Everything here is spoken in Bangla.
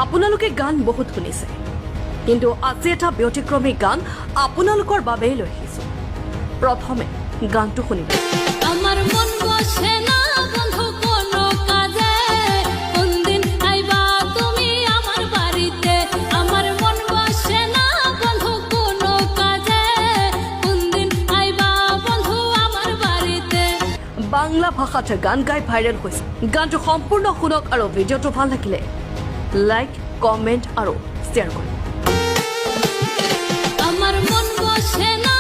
আপোনালোকে গান বহুত শুনিছে, কিন্তু আজি এটা ব্যতিক্ৰমী গান আপোনালোকৰ বাবেই লৈ আহিছো। প্ৰথমে গানটো শুনিব। আমার মন বসে না বন্ধু কোনো কাজে, কোনদিন আইবা তুমি আমার বাড়িতে। আমার মন বসে না বন্ধু কোনো কাজে, কোনদিন আইবা বন্ধু আমার বাড়িতে। বাংলা ভাষাত গান গাই ভাইৰেল হৈছে। গানটো সম্পূৰ্ণ শুনক আৰু ভিডিঅ'টো ভাল লাগিলে লাইক, কমেণ্ট আৰু শ্বেয়াৰ কৰিব। আমার মন বসে না